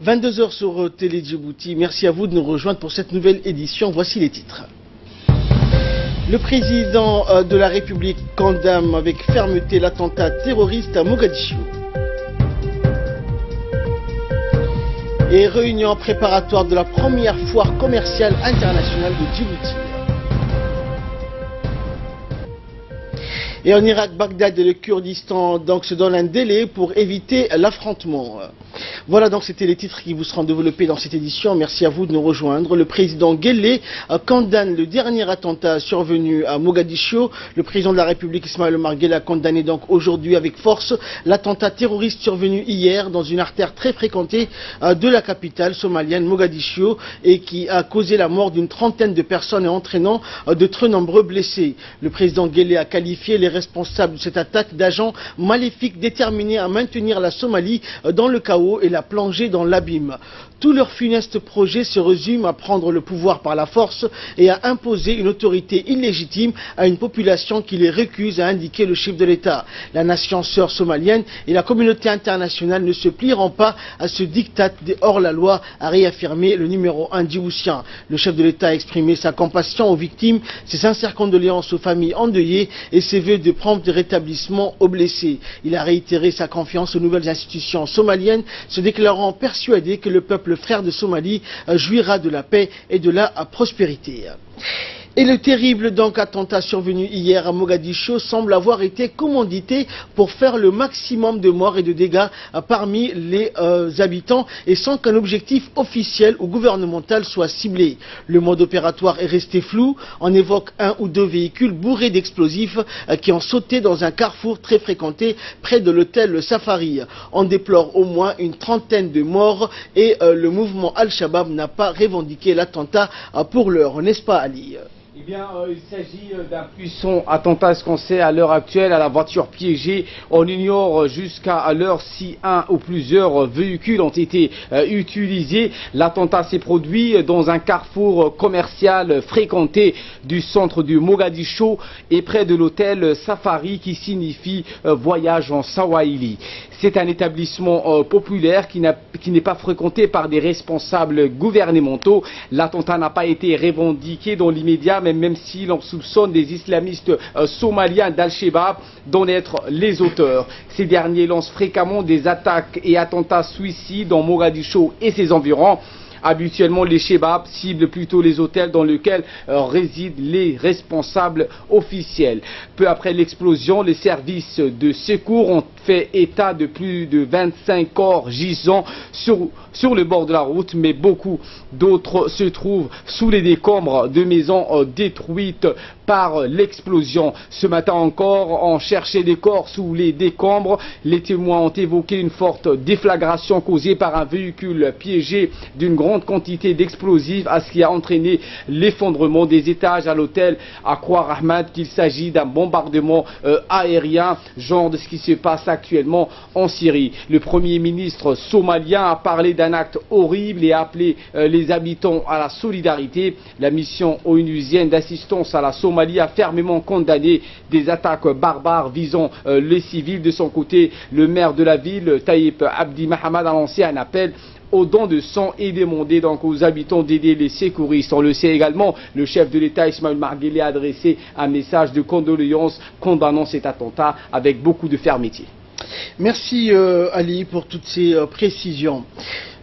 22 h sur Télé Djibouti. Merci à vous de nous rejoindre pour cette nouvelle édition. Voici les titres. Le président de la République condamne avec fermeté l'attentat terroriste à Mogadiscio. Et réunion préparatoire de la première foire commerciale internationale de Djibouti. Et en Irak, Bagdad et le Kurdistan donc se donnent un délai pour éviter l'affrontement. Voilà, donc c'était les titres qui vous seront développés dans cette édition. Merci à vous de nous rejoindre. Le président Guelleh condamne le dernier attentat survenu à Mogadiscio. Le président de la République, Ismaïl Omar Guelleh, a condamné donc aujourd'hui avec force l'attentat terroriste survenu hier dans une artère très fréquentée de la capitale somalienne, Mogadiscio, et qui a causé la mort d'une trentaine de personnes et entraînant de très nombreux blessés. Le président Guelleh a qualifié les responsables de cette attaque d'agents maléfiques déterminés à maintenir la Somalie dans le chaos et la plonger dans l'abîme. Tout leur funeste projet se résume à prendre le pouvoir par la force et à imposer une autorité illégitime à une population qui les récuse, a indiqué le chef de l'État. La nation sœur somalienne et la communauté internationale ne se plieront pas à ce diktat des hors-la-loi, a réaffirmé le numéro 1 djiboutien. Le chef de l'État a exprimé sa compassion aux victimes, ses sincères condoléances aux familles endeuillées et ses vœux de prompt rétablissement aux blessés. Il a réitéré sa confiance aux nouvelles institutions somaliennes, se déclarant persuadé que le peuple frère de Somalie jouira de la paix et de la prospérité. Et le terrible donc attentat survenu hier à Mogadiscio semble avoir été commandité pour faire le maximum de morts et de dégâts parmi les habitants et sans qu'un objectif officiel ou gouvernemental soit ciblé. Le mode opératoire est resté flou. On évoque un ou deux véhicules bourrés d'explosifs qui ont sauté dans un carrefour très fréquenté près de l'hôtel Safari. On déplore au moins une trentaine de morts et le mouvement Al-Shabaab n'a pas revendiqué l'attentat pour l'heure, n'est-ce pas Ali? Eh bien, il s'agit d'un puissant attentat, ce qu'on sait à l'heure actuelle, à la voiture piégée. On ignore jusqu'à l'heure si un ou plusieurs véhicules ont été utilisés. L'attentat s'est produit dans un carrefour commercial fréquenté du centre du Mogadiscio et près de l'hôtel Safari qui signifie voyage en Swahili. C'est un établissement populaire qui n'est pas fréquenté par des responsables gouvernementaux. L'attentat n'a pas été revendiqué dans l'immédiat, même si l'on soupçonne des islamistes somaliens d'Al-Shabaab d'en être les auteurs. Ces derniers lancent fréquemment des attaques et attentats suicides dans Mogadiscio et ses environs. Habituellement, les Shabaab ciblent plutôt les hôtels dans lesquels résident les responsables officiels. Peu après l'explosion, les services de secours ont fait état de plus de 25 corps gisant sur le bord de la route, mais beaucoup d'autres se trouvent sous les décombres de maisons détruites par l'explosion. Ce matin encore, on cherchait des corps sous les décombres. Les témoins ont évoqué une forte déflagration causée par un véhicule piégé d'une grande quantité d'explosifs, à ce qui a entraîné l'effondrement des étages à l'hôtel Akwar Ahmad, qu'il s'agit d'un bombardement aérien, genre de ce qui se passe actuellement en Syrie. Le Premier ministre somalien a parlé d'un acte horrible et a appelé les habitants à la solidarité. La mission onusienne d'assistance à la Somalie a fermement condamné des attaques barbares visant les civils. De son côté, le maire de la ville, Taïb Abdi Mahamad, a lancé un appel aux dons de sang et demandé donc aux habitants d'aider les secouristes. On le sait également, le chef de l'État Ismaïl Omar Guelleh a adressé un message de condoléances condamnant cet attentat avec beaucoup de fermeté. Merci Ali pour toutes ces précisions.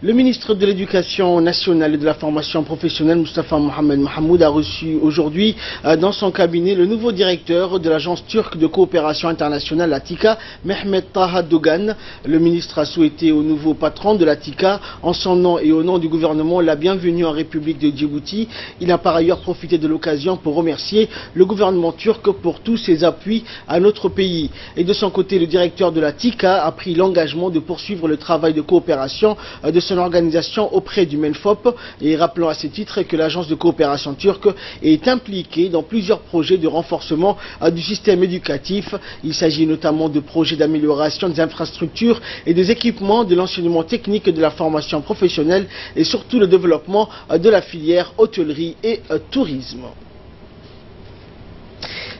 Le ministre de l'Éducation nationale et de la formation professionnelle, Mustafa Mohamed Mahmoud, a reçu aujourd'hui dans son cabinet le nouveau directeur de l'agence turque de coopération internationale, la TICA, Mehmet Taha Dogan. Le ministre a souhaité au nouveau patron de la TICA, en son nom et au nom du gouvernement, la bienvenue en République de Djibouti. Il a par ailleurs profité de l'occasion pour remercier le gouvernement turc pour tous ses appuis à notre pays. Et de son côté, le directeur de la TICA a pris l'engagement de poursuivre le travail de coopération de son organisation auprès du MENFOP, et rappelant à ce titre que l'agence de coopération turque est impliquée dans plusieurs projets de renforcement du système éducatif. Il s'agit notamment de projets d'amélioration des infrastructures et des équipements, de l'enseignement technique et de la formation professionnelle, et surtout le développement de la filière hôtellerie et tourisme.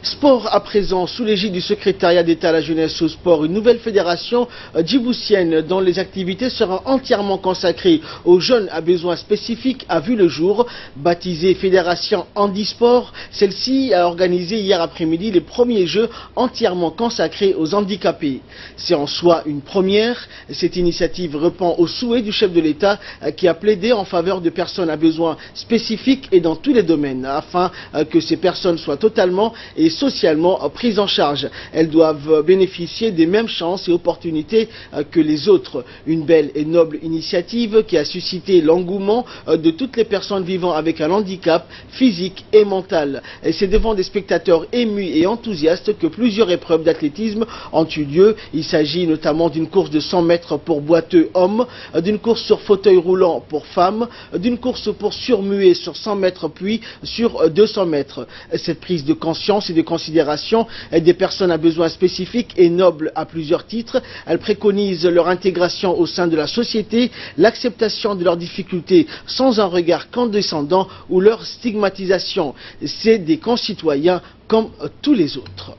Sport à présent, sous l'égide du secrétariat d'État à la jeunesse au sport, une nouvelle fédération djiboutienne dont les activités seront entièrement consacrées aux jeunes à besoins spécifiques a vu le jour. Baptisée Fédération Handisport, celle-ci a organisé hier après-midi les premiers jeux entièrement consacrés aux handicapés. C'est en soi une première. Cette initiative répond au souhait du chef de l'État qui a plaidé en faveur de personnes à besoins spécifiques et dans tous les domaines afin que ces personnes soient totalement et socialement prises en charge. Elles doivent bénéficier des mêmes chances et opportunités que les autres. Une belle et noble initiative qui a suscité l'engouement de toutes les personnes vivant avec un handicap physique et mental. Et c'est devant des spectateurs émus et enthousiastes que plusieurs épreuves d'athlétisme ont eu lieu. Il s'agit notamment d'une course de 100 mètres pour boiteux hommes, d'une course sur fauteuil roulant pour femmes, d'une course pour surmuets sur 100 mètres puis sur 200 mètres. Cette prise de conscience et de considération des personnes à besoins spécifiques est noble à plusieurs titres. Elle préconise leur intégration au sein de la société, l'acceptation de leurs difficultés sans un regard condescendant ou leur stigmatisation. C'est des concitoyens comme tous les autres.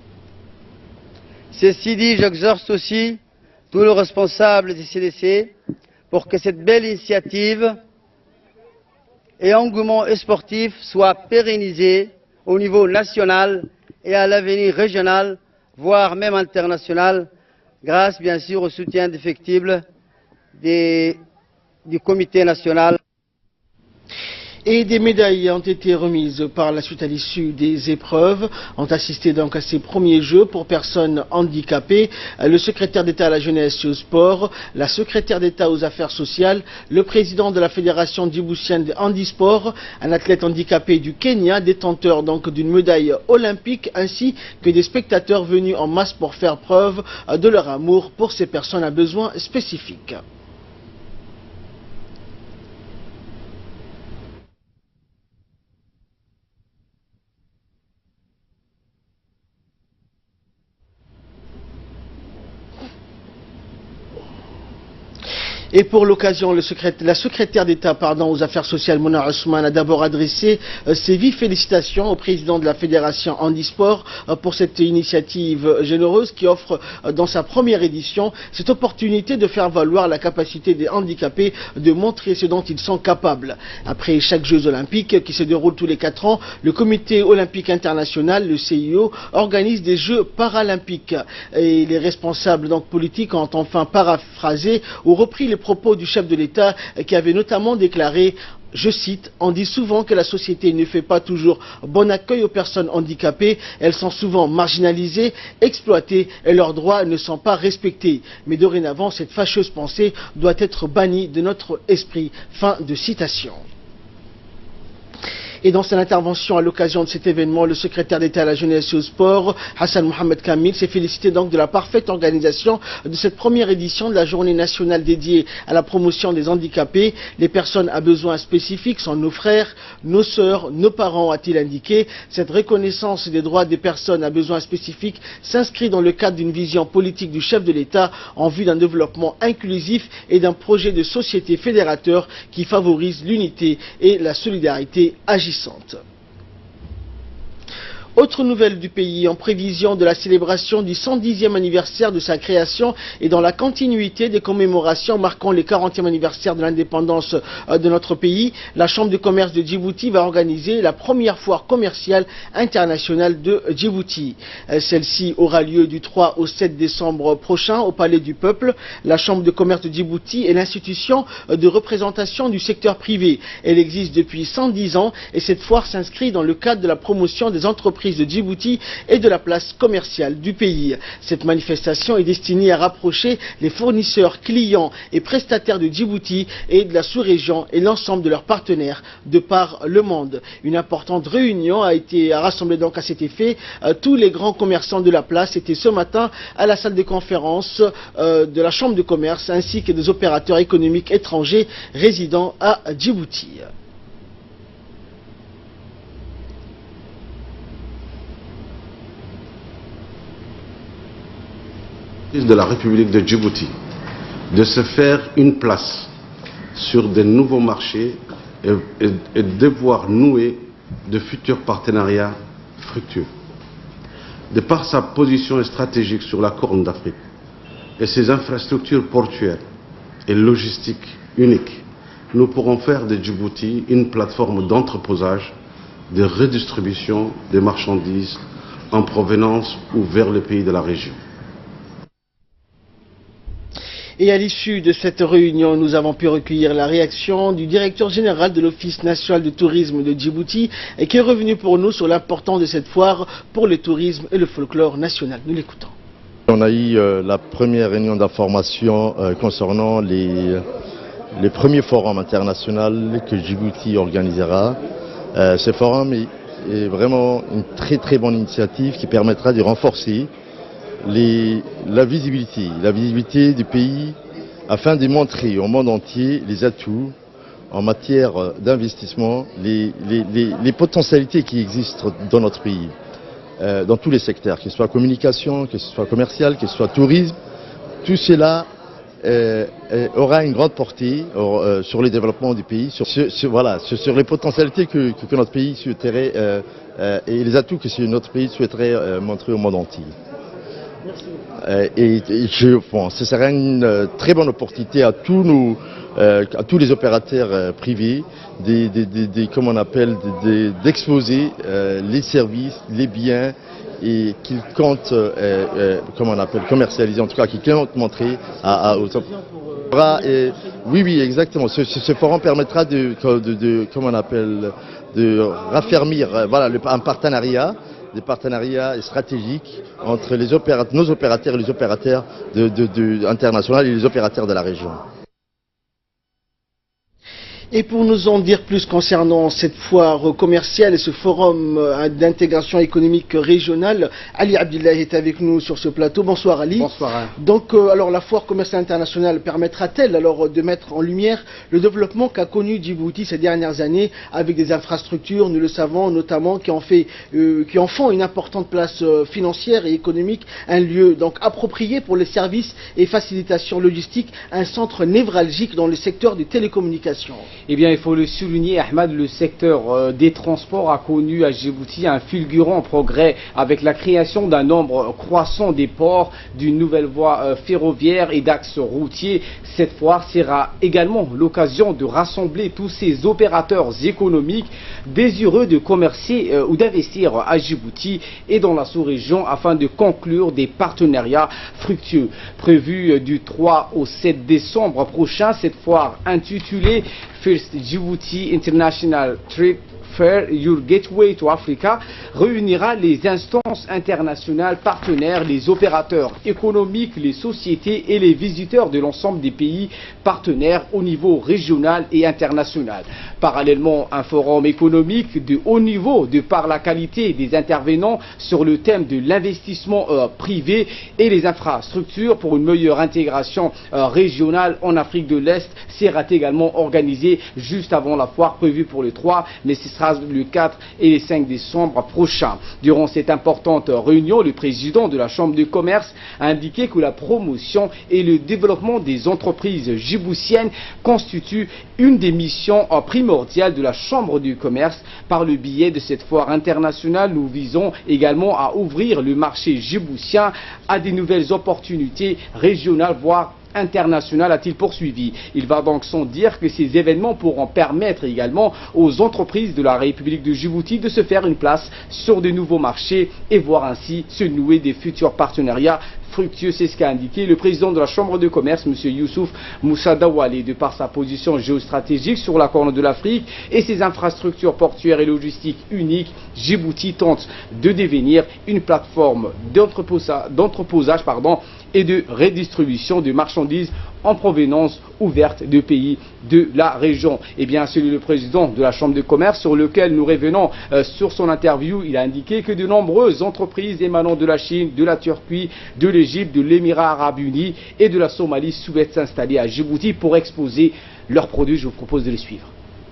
Ceci dit, j'exhorte aussi tous les responsables des CDC pour que cette belle initiative et engouement sportif soit pérennisé au niveau national et à l'avenir régional, voire même international, grâce bien sûr au soutien indéfectible du comité national. Et des médailles ont été remises par la suite à l'issue des épreuves. Ont assisté donc à ces premiers jeux pour personnes handicapées. Le secrétaire d'État à la jeunesse et au sport, la secrétaire d'État aux affaires sociales, le président de la fédération djiboutienne de handisport, un athlète handicapé du Kenya, détenteur donc d'une médaille olympique, ainsi que des spectateurs venus en masse pour faire preuve de leur amour pour ces personnes à besoins spécifiques. Et pour l'occasion, la secrétaire d'État aux affaires sociales, Mona Ousmane, a d'abord adressé ses vives félicitations au président de la fédération handisport pour cette initiative généreuse qui offre dans sa première édition cette opportunité de faire valoir la capacité des handicapés de montrer ce dont ils sont capables. Après chaque Jeux olympiques qui se déroulent tous les 4 ans, le comité olympique international, le CIO, organise des Jeux paralympiques. Et les responsables politiques ont enfin paraphrasé ou repris les propos du chef de l'État qui avait notamment déclaré, je cite, « On dit souvent que la société ne fait pas toujours bon accueil aux personnes handicapées, elles sont souvent marginalisées, exploitées et leurs droits ne sont pas respectés. Mais dorénavant, cette fâcheuse pensée doit être bannie de notre esprit. » Fin de citation. Et dans son intervention à l'occasion de cet événement, le secrétaire d'État à la jeunesse et au sport, Hassan Mohamed Kamil, s'est félicité donc de la parfaite organisation de cette première édition de la journée nationale dédiée à la promotion des handicapés. Les personnes à besoins spécifiques sont nos frères, nos sœurs, nos parents, a-t-il indiqué. Cette reconnaissance des droits des personnes à besoins spécifiques s'inscrit dans le cadre d'une vision politique du chef de l'État en vue d'un développement inclusif et d'un projet de société fédérateur qui favorise l'unité et la solidarité agissante. Autre nouvelle du pays, en prévision de la célébration du 110e anniversaire de sa création et dans la continuité des commémorations marquant le 40e anniversaire de l'indépendance de notre pays, la Chambre de commerce de Djibouti va organiser la première foire commerciale internationale de Djibouti. Celle-ci aura lieu du 3 au 7 décembre prochain au Palais du Peuple. La Chambre de commerce de Djibouti est l'institution de représentation du secteur privé. Elle existe depuis 110 ans et cette foire s'inscrit dans le cadre de la promotion des entreprises de Djibouti et de la place commerciale du pays. Cette manifestation est destinée à rapprocher les fournisseurs, clients et prestataires de Djibouti et de la sous-région et l'ensemble de leurs partenaires de par le monde. Une importante réunion a rassemblé donc à cet effet tous les grands commerçants de la place. C'était ce matin à la salle de conférence de la Chambre de commerce ainsi que des opérateurs économiques étrangers résidant à Djibouti. De la République de Djibouti de se faire une place sur de nouveaux marchés et devoir nouer de futurs partenariats fructueux. de par sa position stratégique sur la Corne d'Afrique et ses infrastructures portuaires et logistiques uniques, nous pourrons faire de Djibouti une plateforme d'entreposage, de redistribution des marchandises en provenance ou vers les pays de la région. Et à l'issue de cette réunion, nous avons pu recueillir la réaction du directeur général de l'Office national de tourisme de Djibouti et qui est revenu pour nous sur l'importance de cette foire pour le tourisme et le folklore national. Nous l'écoutons. On a eu la première réunion d'information concernant les premiers forums internationaux que Djibouti organisera. Ce forum est vraiment une très bonne initiative qui permettra de renforcer la visibilité du pays afin de montrer au monde entier les atouts en matière d'investissement, les potentialités qui existent dans notre pays, dans tous les secteurs, que ce soit communication, que ce soit commercial, que ce soit tourisme. Tout cela aura une grande portée sur le développement du pays, sur les potentialités que notre pays souhaiterait et les atouts que notre pays souhaiterait montrer au monde entier. Et je pense que ce sera une très bonne opportunité à tous les opérateurs privés d'exposer les services, les biens et qu'ils comptent commercialiser, en tout cas qu'ils comptent montrer aux oui, exactement. Ce forum permettra de raffermir un partenariat, des partenariats stratégiques entre nos opérateurs et les opérateurs internationaux et les opérateurs de la région. Et pour nous en dire plus concernant cette foire commerciale et ce forum d'intégration économique régionale, Ali Abdillah est avec nous sur ce plateau. Bonsoir Ali. Bonsoir. Donc alors la foire commerciale internationale permettra-t-elle alors de mettre en lumière le développement qu'a connu Djibouti ces dernières années avec des infrastructures, nous le savons notamment, qui en font une importante place financière et économique, un lieu donc approprié pour les services et facilitations logistiques, un centre névralgique dans le secteur des télécommunications? Eh bien, il faut le souligner, Ahmad, le secteur des transports a connu à Djibouti un fulgurant progrès avec la création d'un nombre croissant des ports, d'une nouvelle voie ferroviaire et d'axes routiers. Cette foire sera également l'occasion de rassembler tous ces opérateurs économiques désireux de commercer ou d'investir à Djibouti et dans la sous-région afin de conclure des partenariats fructueux. Prévue du 3 au 7 décembre prochain, cette foire intitulée First Djibouti International Trade Fair, Your Gateway to Africa, réunira les instances internationales partenaires, les opérateurs économiques, les sociétés et les visiteurs de l'ensemble des pays partenaires au niveau régional et international. Parallèlement, un forum économique de haut niveau de par la qualité des intervenants sur le thème de l'investissement privé et les infrastructures pour une meilleure intégration régionale en Afrique de l'Est sera également organisé juste avant la foire prévue pour le 3, mais ce sera le 4 et le 5 décembre prochains. Durant cette importante réunion, le président de la Chambre de commerce a indiqué que la promotion et le développement des entreprises djiboutiennes constituent une des missions primordiales de la Chambre de commerce. Par le biais de cette foire internationale, nous visons également à ouvrir le marché djiboutien à des nouvelles opportunités régionales, voire international, a-t-il poursuivi. Il va donc sans dire que ces événements pourront permettre également aux entreprises de la République de Djibouti de se faire une place sur de nouveaux marchés et voir ainsi se nouer des futurs partenariats fructueux. C'est ce qu'a indiqué le président de la Chambre de commerce, M. Youssouf Moussa Dawale. De par sa position géostratégique sur la Corne de l'Afrique et ses infrastructures portuaires et logistiques uniques, Djibouti tente de devenir une plateforme d'entreposage et de redistribution de marchandises en provenance ouverte de pays de la région. Et bien, celui le président de la Chambre de commerce, sur lequel nous revenons sur son interview, il a indiqué que de nombreuses entreprises émanant de la Chine, de la Turquie, de l'Égypte, de l'Émirat arabe uni et de la Somalie souhaitent s'installer à Djibouti pour exposer leurs produits. Je vous propose de les suivre.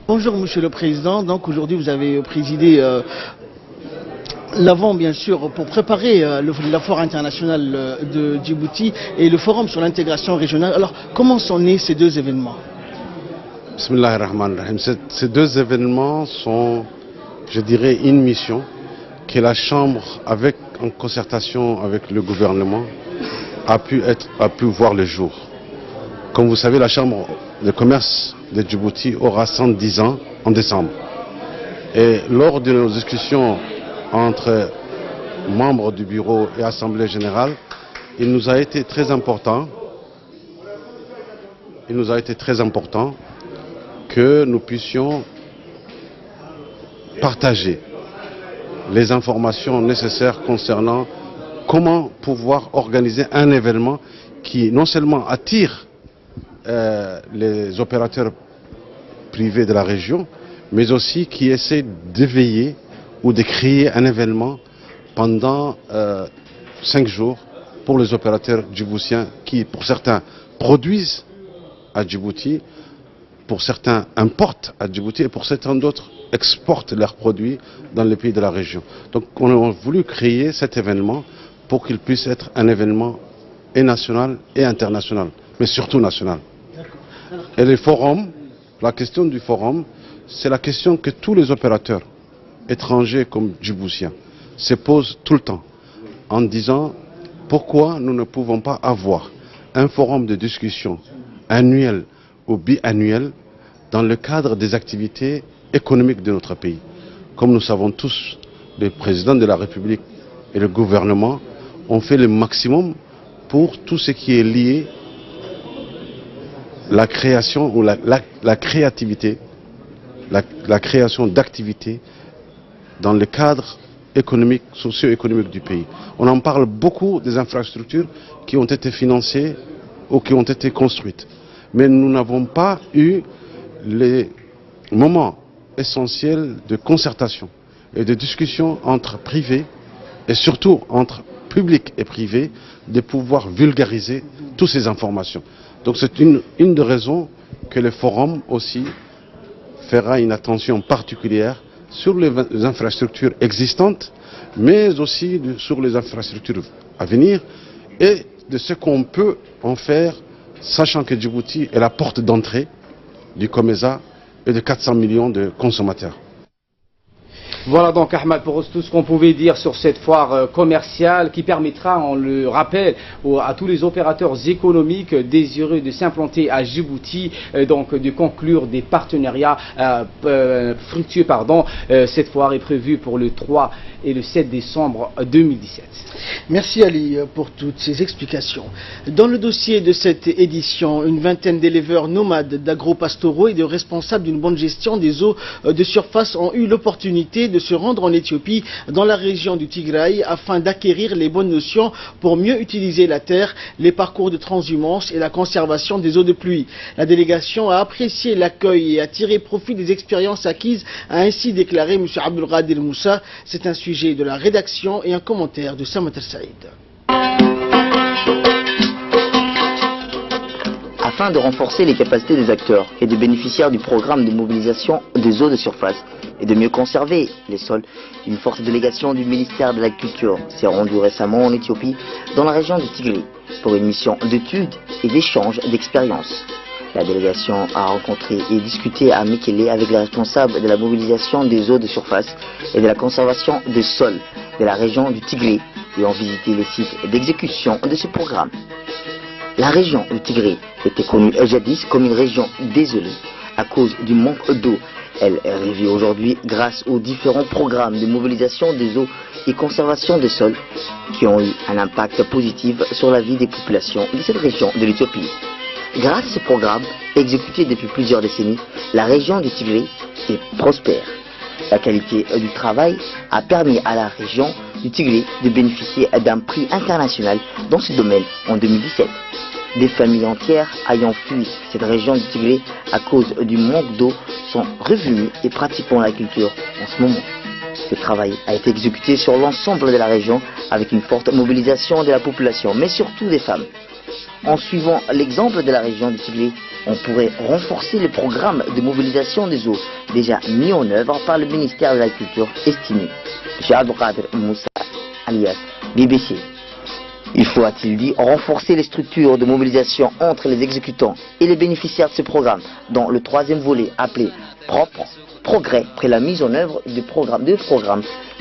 Bonjour Monsieur le Président, donc aujourd'hui vous avez présidé l'avant bien sûr pour préparer la foire internationale de Djibouti et le forum sur l'intégration régionale. Alors comment sont nés ces deux événements? Bismillahirrahmanirrahim. Ces deux événements sont, je dirais, une mission que la Chambre, avec en concertation avec le gouvernement, a pu voir le jour. Comme vous savez, la Chambre de commerce de Djibouti aura 110 ans en décembre. Et lors de nos discussions entre membres du bureau et Assemblée générale, il nous a été très important que nous puissions partager les informations nécessaires concernant comment pouvoir organiser un événement qui non seulement attire les opérateurs privés de la région, mais aussi qui essaie d'éveiller ou de créer un événement pendant 5 jours pour les opérateurs djiboutiens qui, pour certains, produisent à Djibouti, pour certains importent à Djibouti et pour certains d'autres exportent leurs produits dans les pays de la région. Donc on a voulu créer cet événement pour qu'il puisse être un événement et national et international, mais surtout national. Et le forum, la question du forum, c'est la question que tous les opérateurs, étrangers comme djiboutiens, se posent tout le temps, en disant pourquoi nous ne pouvons pas avoir un forum de discussion annuel ou biannuel dans le cadre des activités économiques de notre pays. Comme nous savons tous, le président de la République et le gouvernement ont fait le maximum pour tout ce qui est lié à la création ou la créativité, la création d'activités dans le cadre économique, socio-économique du pays. On en parle beaucoup des infrastructures qui ont été financées ou qui ont été construites. Mais nous n'avons pas eu les moments essentiels de concertation et de discussion entre privés et surtout entre public et privé, de pouvoir vulgariser toutes ces informations. Donc c'est une des raisons que le forum aussi fera une attention particulière sur les infrastructures existantes, mais aussi sur les infrastructures à venir et de ce qu'on peut en faire, sachant que Djibouti est la porte d'entrée du COMESA et de 400 millions de consommateurs. Voilà donc Ahmed pour tout ce qu'on pouvait dire sur cette foire commerciale qui permettra, on le rappelle, à tous les opérateurs économiques désireux de s'implanter à Djibouti, donc de conclure des partenariats fructueux. Cette foire est prévue pour le 3 et le 7 décembre 2017. Merci Ali pour toutes ces explications. Dans le dossier de cette édition, une vingtaine d'éleveurs nomades d'agro-pastoraux et de responsables d'une bonne gestion des eaux de surface ont eu l'opportunité de se rendre en Éthiopie, dans la région du Tigray, afin d'acquérir les bonnes notions pour mieux utiliser la terre, les parcours de transhumance et la conservation des eaux de pluie. La délégation a apprécié l'accueil et a tiré profit des expériences acquises, a ainsi déclaré M. Abdelkader Moussa. C'est un sujet de la rédaction et un commentaire de Samat El-Saïd. Afin de renforcer les capacités des acteurs et des bénéficiaires du programme de mobilisation des eaux de surface et de mieux conserver les sols, une forte délégation du ministère de l'Agriculture s'est rendue récemment en Éthiopie, dans la région du Tigray, pour une mission d'études et d'échange d'expériences. La délégation a rencontré et discuté à Mekele avec les responsables de la mobilisation des eaux de surface et de la conservation des sols de la région du Tigray et ont visité les sites d'exécution de ce programme. La région du Tigray était connue jadis comme une région désolée à cause du manque d'eau. Elle revit aujourd'hui grâce aux différents programmes de mobilisation des eaux et conservation des sols qui ont eu un impact positif sur la vie des populations de cette région de l'Éthiopie. Grâce à ce programme, exécuté depuis plusieurs décennies, la région du Tigray est prospère. La qualité du travail a permis à la région du Tigray de bénéficier d'un prix international dans ce domaine en 2017. Des familles entières ayant fui cette région du Tigray à cause du manque d'eau sont revenues et pratiquant l'agriculture en ce moment. Ce travail a été exécuté sur l'ensemble de la région avec une forte mobilisation de la population, mais surtout des femmes. En suivant l'exemple de la région du Tigray, on pourrait renforcer le programme de mobilisation des eaux déjà mis en œuvre par le ministère de l'Agriculture, estimé. M. Abdelkader Moussa, alias BBC. Il faut, a-t-il dit, renforcer les structures de mobilisation entre les exécutants et les bénéficiaires de ce programme, dont le troisième volet, appelé propre, progrès après la mise en œuvre de programmes,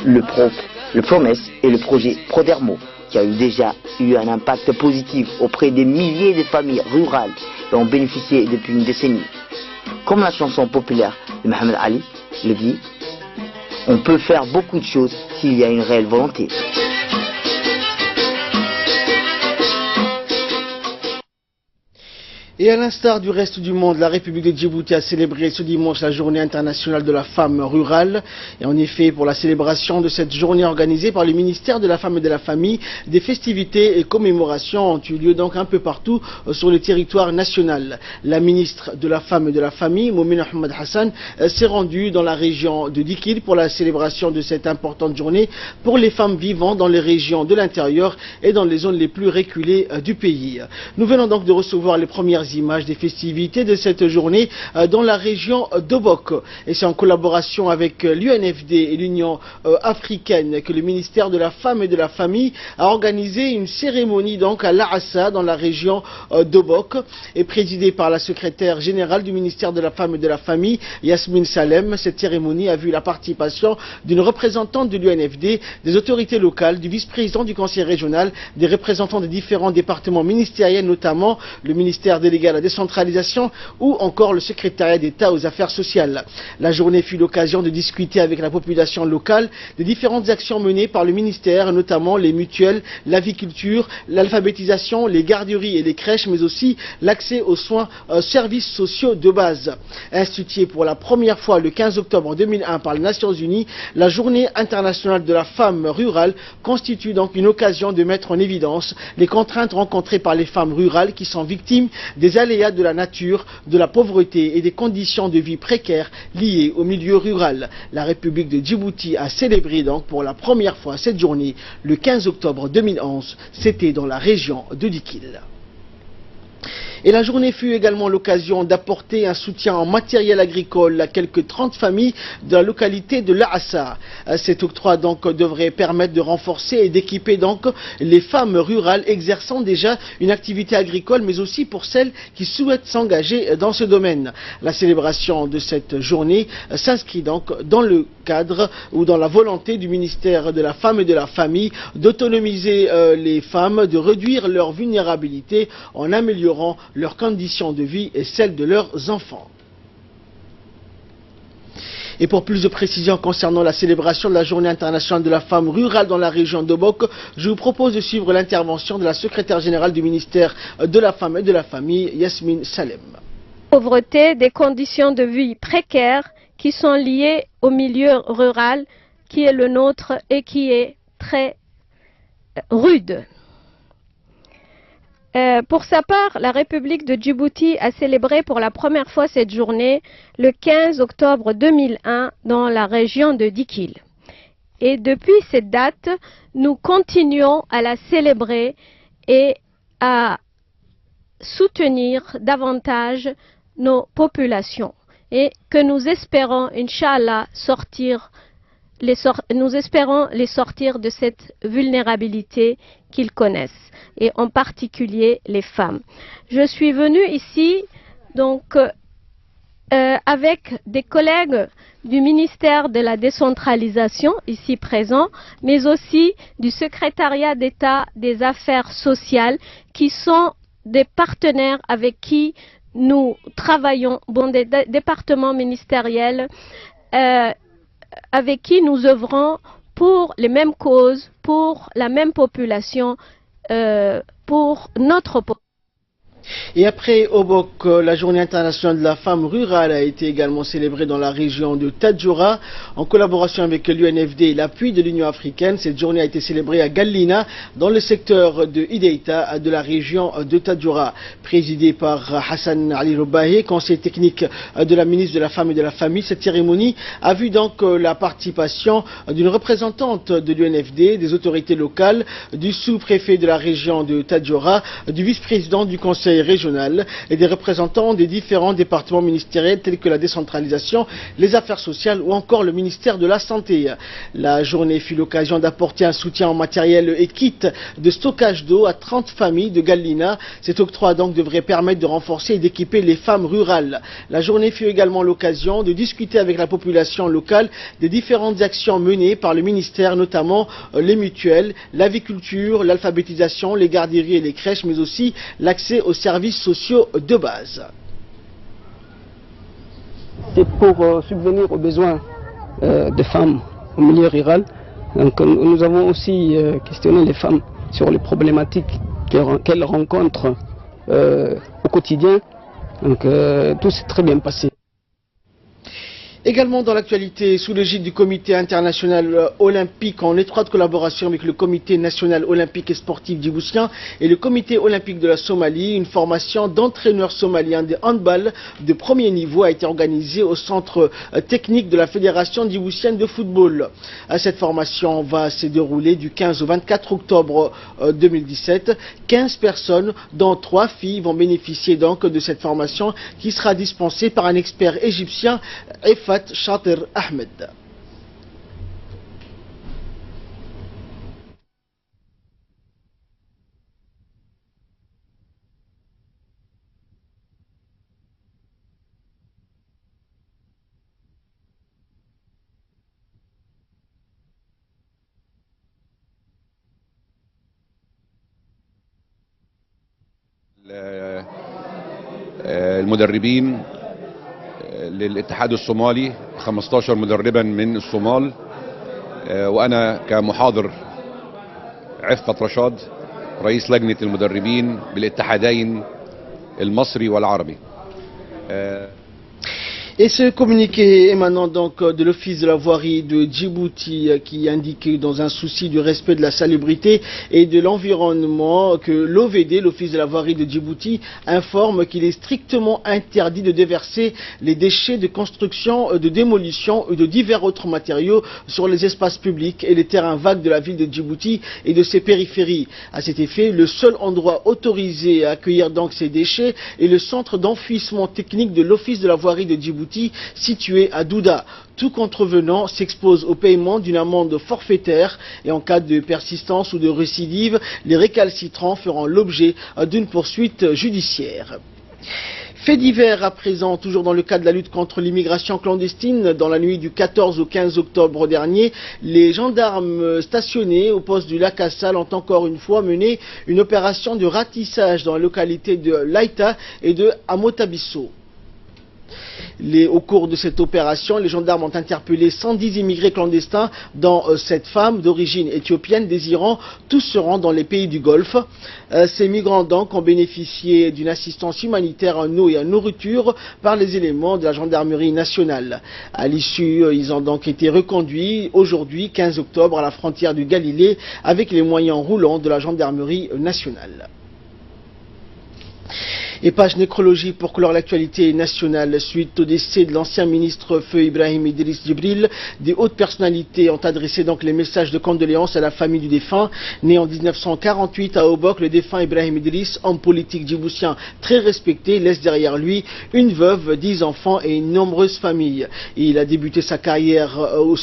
le Promesse et le projet Prodermo, qui a déjà eu un impact positif auprès des milliers de familles rurales et ont bénéficié depuis une décennie. Comme la chanson populaire de Mohamed Ali le dit, on peut faire beaucoup de choses s'il y a une réelle volonté. Et à l'instar du reste du monde, la République de Djibouti a célébré ce dimanche la journée internationale de la femme rurale. Et en effet, pour la célébration de cette journée organisée par le ministère de la Femme et de la Famille, des festivités et commémorations ont eu lieu donc un peu partout sur le territoire national. La ministre de la Femme et de la Famille, Moumine Ahmed Hassan, s'est rendue dans la région de Dikil pour la célébration de cette importante journée pour les femmes vivant dans les régions de l'intérieur et dans les zones les plus reculées du pays. Nous venons donc de recevoir les premières images des festivités de cette journée dans la région d'Obok. Et c'est en collaboration avec l'UNFD et l'Union africaine que le ministère de la Femme et de la Famille a organisé une cérémonie donc à La'assa dans la région d'Obok et présidée par la secrétaire générale du ministère de la Femme et de la Famille, Yasmine Salem. Cette cérémonie a vu la participation d'une représentante de l'UNFD, des autorités locales, du vice-président du conseil régional, des représentants de différents départements ministériels, notamment le ministère délégué à la décentralisation ou encore le secrétariat d'État aux affaires sociales. La journée fut l'occasion de discuter avec la population locale des différentes actions menées par le ministère, notamment les mutuelles, l'aviculture, l'alphabétisation, les garderies et les crèches, mais aussi l'accès aux soins, services sociaux de base. Instituée pour la première fois le 15 octobre 2001 par les Nations Unies, la journée internationale de la femme rurale constitue donc une occasion de mettre en évidence les contraintes rencontrées par les femmes rurales qui sont victimes des aléas de la nature, de la pauvreté et des conditions de vie précaires liées au milieu rural. La République de Djibouti a célébré donc pour la première fois cette journée le 15 octobre 2011. C'était dans la région de Dikil. Et la journée fut également l'occasion d'apporter un soutien en matériel agricole à quelques 30 familles de la localité de La'assa. Cet octroi donc devrait permettre de renforcer et d'équiper donc les femmes rurales exerçant déjà une activité agricole, mais aussi pour celles qui souhaitent s'engager dans ce domaine. La célébration de cette journée s'inscrit donc dans le cadre ou dans la volonté du ministère de la Femme et de la Famille d'autonomiser les femmes, de réduire leur vulnérabilité en améliorant leurs conditions de vie et celles de leurs enfants. Et pour plus de précisions concernant la célébration de la journée internationale de la femme rurale dans la région d'Obok, je vous propose de suivre l'intervention de la secrétaire générale du ministère de la Femme et de la Famille, Yasmine Salem. Pauvreté, des conditions de vie précaires qui sont liées au milieu rural qui est le nôtre et qui est très rude. Pour sa part, la République de Djibouti a célébré pour la première fois cette journée le 15 octobre 2001 dans la région de Dikil. Et depuis cette date, nous continuons à la célébrer et à soutenir davantage nos populations et que nous espérons, Inch'Allah, nous espérons les sortir de cette vulnérabilité qu'ils connaissent, et en particulier les femmes. Je suis venue ici donc avec des collègues du ministère de la décentralisation ici présents, mais aussi du secrétariat d'État des affaires sociales qui sont des partenaires avec qui nous travaillons, des départements ministériels avec qui nous œuvrons pour les mêmes causes, pour la même population, pour notre population. Et après Obok, la journée internationale de la femme rurale a été également célébrée dans la région de Tadjoura en collaboration avec l'UNFD et l'appui de l'Union africaine. Cette journée a été célébrée à Gallina dans le secteur de Ideita de la région de Tadjoura, présidée par Hassan Ali Roubahi, conseiller technique de la ministre de la Femme et de la Famille. Cette cérémonie a vu donc la participation d'une représentante de l'UNFD, des autorités locales, du sous-préfet de la région de Tadjoura, du vice-président du conseil conseils régionaux et des représentants des différents départements ministériels tels que la décentralisation, les affaires sociales ou encore le ministère de la Santé. La journée fut l'occasion d'apporter un soutien en matériel et kit de stockage d'eau à 30 familles de Gallina. Cet octroi donc devrait permettre de renforcer et d'équiper les femmes rurales. La journée fut également l'occasion de discuter avec la population locale des différentes actions menées par le ministère, notamment les mutuelles, l'aviculture, l'alphabétisation, les garderies et les crèches, mais aussi l'accès aux services sociaux de base. C'est pour subvenir aux besoins des femmes au milieu rural. Donc, nous avons aussi questionné les femmes sur les problématiques qu'elles rencontrent au quotidien. Donc tout s'est très bien passé. Également dans l'actualité, sous l'égide du comité international olympique, en étroite collaboration avec le comité national olympique et sportif djiboutien et le comité olympique de la Somalie, une formation d'entraîneurs somaliens de handball de premier niveau a été organisée au centre technique de la fédération djiboutienne de football. Cette formation va se dérouler du 15 au 24 octobre 2017. 15 personnes, dont 3 filles, vont bénéficier donc de cette formation qui sera dispensée par un expert égyptien, Efat Shater Ahmed. المدربين للاتحاد الصومالي 15 مدربا من الصومال وانا كمحاضر عفت رشاد رئيس لجنة المدربين بالاتحادين المصري والعربي. Et ce communiqué émanant donc de l'Office de la voirie de Djibouti qui indique dans un souci du respect de la salubrité et de l'environnement que l'OVD, l'Office de la voirie de Djibouti, informe qu'il est strictement interdit de déverser les déchets de construction, de démolition ou de divers autres matériaux sur les espaces publics et les terrains vagues de la ville de Djibouti et de ses périphéries. À cet effet, le seul endroit autorisé à accueillir donc ces déchets est le centre d'enfouissement technique de l'Office de la voirie de Djibouti situé à Douda. Tout contrevenant s'expose au paiement d'une amende forfaitaire et en cas de persistance ou de récidive, les récalcitrants feront l'objet d'une poursuite judiciaire. Fait divers à présent, toujours dans le cadre de la lutte contre l'immigration clandestine, dans la nuit du 14 au 15 octobre dernier, les gendarmes stationnés au poste du lac Assal ont encore une fois mené une opération de ratissage dans la localité de Laïta et de Amotabisso. Au cours de cette opération, les gendarmes ont interpellé 110 immigrés clandestins, dont 7 femmes d'origine éthiopienne désirant tous se rendre dans les pays du Golfe. Ces migrants donc ont bénéficié d'une assistance humanitaire en eau et en nourriture par les éléments de la gendarmerie nationale. À l'issue, ils ont donc été reconduits aujourd'hui, 15 octobre, à la frontière du Galilée avec les moyens roulants de la gendarmerie nationale. Et page nécrologie pour clore l'actualité nationale. Suite au décès de l'ancien ministre Feu Ibrahim Idriss Djibril, des hautes personnalités ont adressé donc les messages de condoléances à la famille du défunt. Né en 1948 à Obok, le défunt Ibrahim Idriss, homme politique djiboutien très respecté, laisse derrière lui une veuve, 10 enfants et une nombreuse famille. Il a débuté sa carrière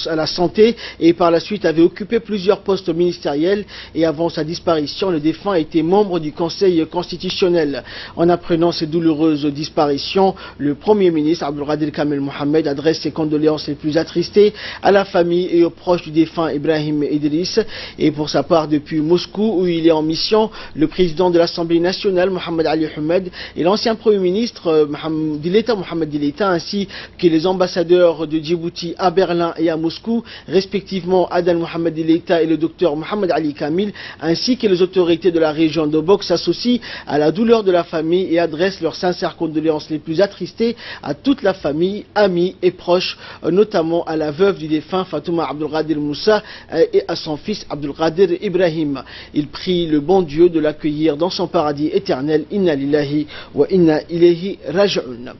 à la santé et par la suite avait occupé plusieurs postes ministériels, et avant sa disparition, le défunt était membre du Conseil constitutionnel. En apprenant ces douloureuses disparitions, le Premier ministre Abdelkader Kamel Mohamed adresse ses condoléances les plus attristées à la famille et aux proches du défunt Ibrahim Idriss. Et pour sa part, depuis Moscou, où il est en mission, le président de l'Assemblée nationale, Mohamed Ali Ahmed, et l'ancien Premier ministre Mohamed Dileta, ainsi que les ambassadeurs de Djibouti à Berlin et à Moscou, respectivement Adan Mohamed Dileta et le docteur Mohamed Ali Kamil, ainsi que les autorités de la région d'Obok, s'associent à la douleur de la famille et adressent leurs sincères condoléances les plus attristées à toute la famille, amis et proches, notamment à la veuve du défunt Fatouma Abdelkader Moussa et à son fils Abdelkader Ibrahim. Il prie le bon Dieu de l'accueillir dans son paradis éternel. Inna lillahi wa inna ilayhi raji'un.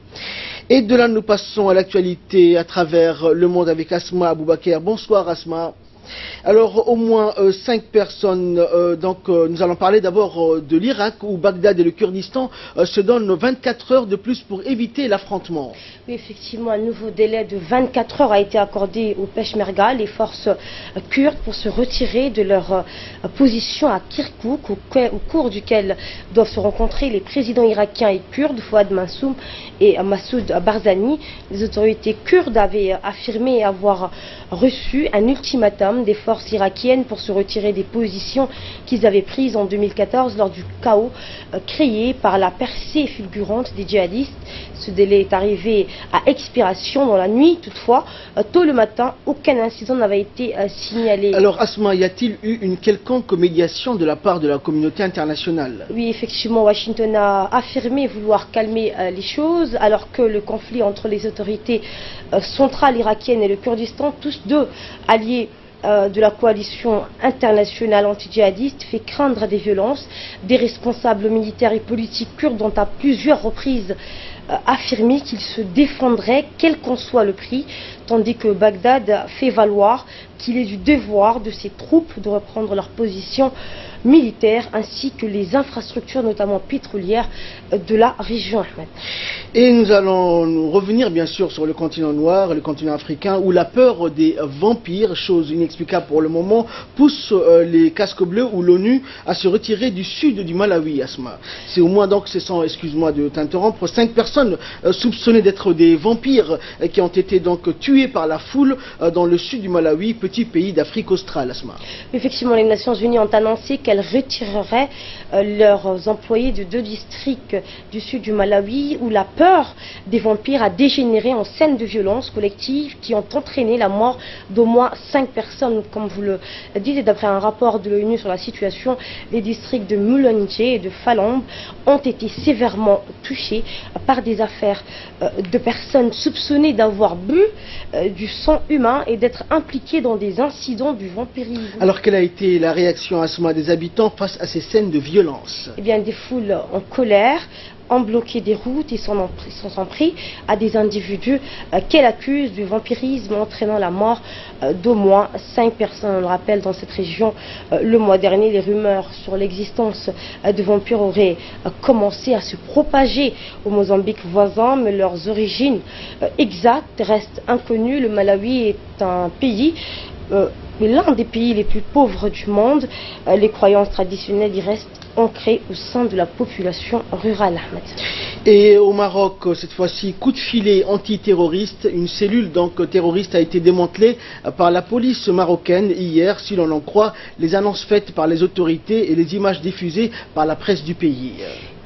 Et de là, nous passons à l'actualité à travers le monde avec Asma Aboubakar. Bonsoir Asma. Alors, au moins 5 personnes, nous allons parler d'abord de l'Irak, où Bagdad et le Kurdistan se donnent 24 heures de plus pour éviter l'affrontement. Oui, effectivement, un nouveau délai de 24 heures a été accordé aux Peshmerga, les forces kurdes, pour se retirer de leur position à Kirkouk, au cours duquel doivent se rencontrer les présidents irakiens et kurdes, Fouad Mansour et Massoud Barzani. Les autorités kurdes avaient affirmé avoir reçu un ultimatum des forces irakiennes pour se retirer des positions qu'ils avaient prises en 2014 lors du chaos créé par la percée fulgurante des djihadistes. Ce délai est arrivé à expiration dans la nuit. Toutefois, tôt le matin, aucun incident n'avait été signalé. Alors, Asma, y a-t-il eu une quelconque médiation de la part de la communauté internationale? Oui, effectivement, Washington a affirmé vouloir calmer les choses, alors que le conflit entre les autorités centrales irakiennes et le Kurdistan, tous deux alliés de la coalition internationale anti-djihadiste, fait craindre des violences. Des responsables militaires et politiques kurdes ont à plusieurs reprises affirmé qu'ils se défendraient quel qu'en soit le prix, tandis que Bagdad fait valoir qu'il est du devoir de ses troupes de reprendre leur position militaire ainsi que les infrastructures, notamment pétrolières, de la région. Ahmed. Et nous allons nous revenir bien sûr sur le continent noir, le continent africain, où la peur des vampires, chose inexplicable pour le moment, pousse les casques bleus ou l'ONU à se retirer du sud du Malawi, Asma. C'est au moins donc, ce sont, excuse-moi de t'interrompre, 5 personnes soupçonnées d'être des vampires qui ont été donc tuées par la foule dans le sud du Malawi, petit pays d'Afrique australe, Asma. Effectivement, les Nations Unies ont annoncé qu'elles retireraient leurs employés de 2 districts du sud du Malawi, où la peur des vampires a dégénéré en scène de violence collective qui ont entraîné la mort d'au moins 5 personnes. Comme vous le dites, d'après un rapport de l'ONU sur la situation, les districts de Mulanje et de Falambe ont été sévèrement touchés par des affaires de personnes soupçonnées d'avoir bu du sang humain et d'être impliquées dans des incidents du vampirisme. Alors, quelle a été la réaction, Asma, des habitants face à ces scènes de violence? Eh bien, des foules en colère ont bloqué des routes et s'en sont pris à des individus qu'elle accuse du vampirisme, entraînant la mort d'au moins 5 personnes. On le rappelle, dans cette région, le mois dernier, les rumeurs sur l'existence de vampires auraient commencé à se propager au Mozambique voisin, mais leurs origines exactes restent inconnues. Le Malawi est un pays l'un des pays les plus pauvres du monde. Les croyances traditionnelles y restent ancrées au sein de la population rurale, Ahmed. Et au Maroc, cette fois-ci, coup de filet antiterroriste. Une cellule donc terroriste a été démantelée par la police marocaine hier, si l'on en croit les annonces faites par les autorités et les images diffusées par la presse du pays.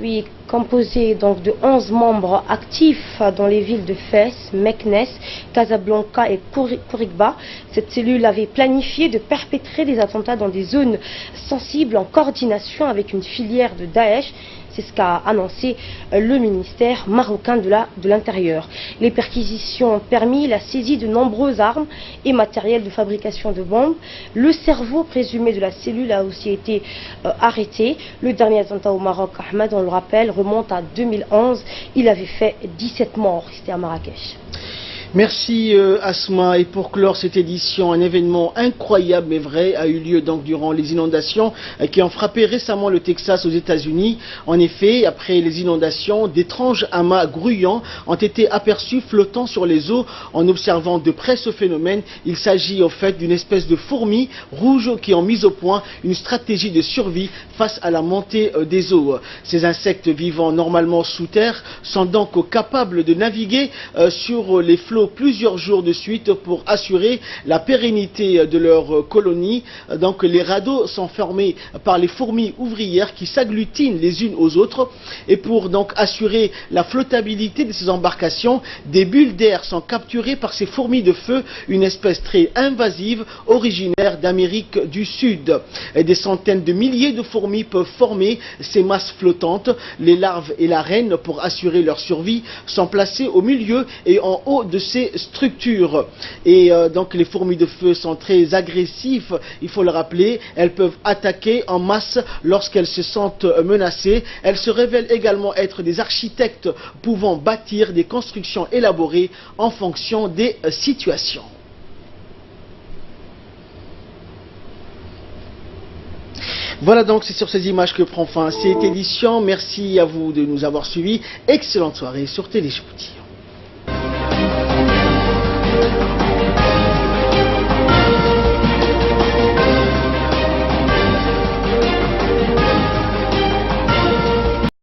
Oui, composée donc de 11 membres actifs dans les villes de Fès, Meknès, Casablanca et Kourikba. Cette cellule avait planifié de perpétrer des attentats dans des zones sensibles en coordination avec une filière de Daesh. C'est ce qu'a annoncé le ministère marocain de l'Intérieur. Les perquisitions ont permis la saisie de nombreuses armes et matériel de fabrication de bombes. Le cerveau présumé de la cellule a aussi été arrêté. Le dernier attentat au Maroc, Ahmed, on le rappelle, remonte à 2011. Il avait fait 17 morts. C'était à Marrakech. Merci Asma. Et pour clore cette édition, un événement incroyable mais vrai a eu lieu donc durant les inondations qui ont frappé récemment le Texas aux États-Unis. En effet, après les inondations, d'étranges amas grouillants ont été aperçus flottant sur les eaux. En observant de près ce phénomène, il s'agit au fait d'une espèce de fourmis rouges qui ont mis au point une stratégie de survie face à la montée des eaux. Ces insectes vivant normalement sous terre sont donc capables de naviguer sur les flots plusieurs jours de suite pour assurer la pérennité de leur colonie. Donc les radeaux sont formés par les fourmis ouvrières qui s'agglutinent les unes aux autres, et pour donc assurer la flottabilité de ces embarcations, des bulles d'air sont capturées par ces fourmis de feu, une espèce très invasive originaire d'Amérique du Sud. Et des centaines de milliers de fourmis peuvent former ces masses flottantes. Les larves et la reine, pour assurer leur survie, sont placées au milieu et en haut de ces structures. Et donc les fourmis de feu sont très agressives, il faut le rappeler. Elles peuvent attaquer en masse lorsqu'elles se sentent menacées. Elles se révèlent également être des architectes pouvant bâtir des constructions élaborées en fonction des situations. Voilà donc, c'est sur ces images que prend fin cette édition. Merci à vous de nous avoir suivis. Excellente soirée sur Télé Djibouti.